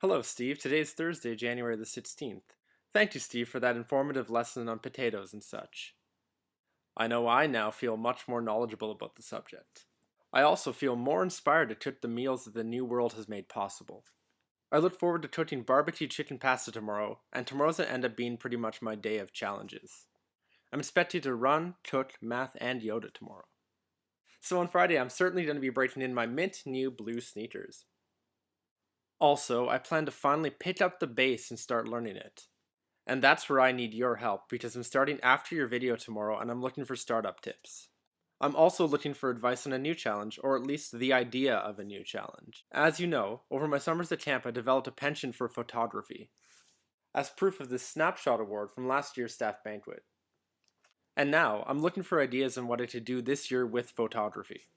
Hello, Steve. Today is Thursday, January the 16th. Thank you, Steve, for that informative lesson on potatoes and such. I know I now feel much more knowledgeable about the subject. I also feel more inspired to cook the meals that the new world has made possible. I look forward to cooking barbecue chicken pasta tomorrow, and tomorrow's gonna end up being pretty much my day of challenges. I'm expected to run, cook, math, and Yoda tomorrow. So on Friday, I'm certainly going to be breaking in my mint new blue sneakers. Also, I plan to finally pick up the bass and start learning it. And that's where I need your help, because I'm starting after your video tomorrow and I'm looking for startup tips. I'm also looking for advice on a new challenge, or at least the idea of a new challenge. As you know, over my summers at camp I developed a penchant for photography, as proof of this snapshot award from last year's staff banquet. And now, I'm looking for ideas on what I could do this year with photography.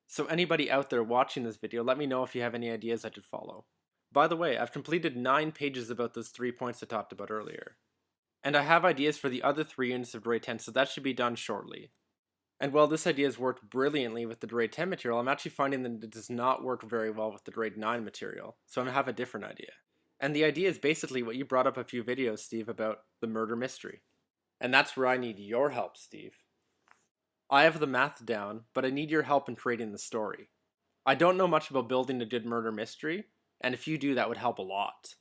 So anybody out there watching this video, let me know if you have any ideas I could follow. By the way, I've completed 9 pages about those 3 points I talked about earlier. And I have ideas for the other 3 units of Grade 10, so that should be done shortly. And while this idea has worked brilliantly with the Grade 10 material, I'm actually finding that it does not work very well with the Grade 9 material, so I'm going to have a different idea. And the idea is basically what you brought up a few videos, Steve, about the murder mystery. And that's where I need your help, Steve. I have the math down, but I need your help in creating the story. I don't know much about building a good murder mystery, and if you do, that would help a lot.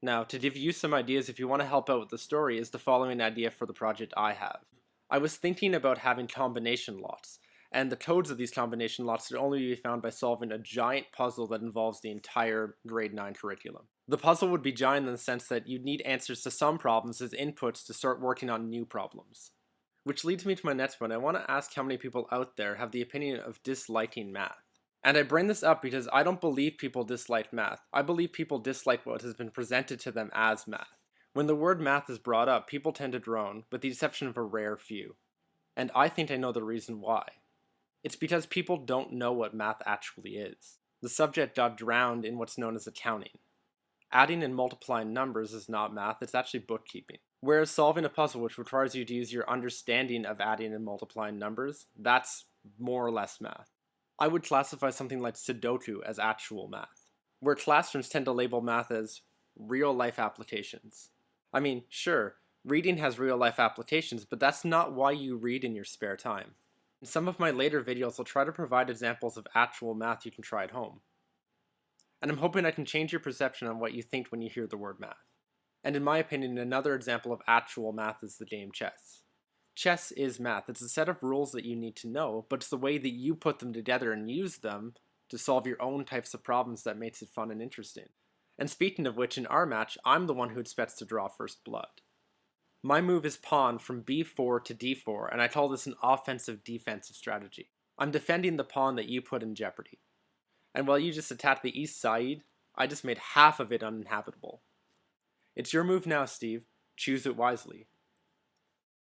Now, to give you some ideas if you want to help out with the story is the following idea for the project I have. I was thinking about having combination lots, and the codes of these combination lots should only be found by solving a giant puzzle that involves the entire grade 9 curriculum. The puzzle would be giant in the sense that you'd need answers to some problems as inputs to start working on new problems. Which leads me to my next point. I want to ask how many people out there have the opinion of disliking math. And I bring this up because I don't believe people dislike math. I believe people dislike what has been presented to them as math. When the word math is brought up, people tend to groan, with the exception of a rare few. And I think I know the reason why. It's because people don't know what math actually is. The subject got drowned in what's known as accounting. Adding and multiplying numbers is not math, it's actually bookkeeping. Whereas solving a puzzle which requires you to use your understanding of adding and multiplying numbers, that's more or less math. I would classify something like Sudoku as actual math, where classrooms tend to label math as real-life applications. I mean, sure, reading has real-life applications, but that's not why you read in your spare time. In some of my later videos, I'll try to provide examples of actual math you can try at home. And I'm hoping I can change your perception on what you think when you hear the word math. And in my opinion, another example of actual math is the game chess. Chess is math. It's a set of rules that you need to know, but it's the way that you put them together and use them to solve your own types of problems that makes it fun and interesting. And speaking of which, in our match, I'm the one who expects to draw first blood. My move is pawn from b4 to d4, and I call this an offensive-defensive strategy. I'm defending the pawn that you put in jeopardy. And while you just attacked the east side, I just made half of it uninhabitable. It's your move now, Steve. Choose it wisely.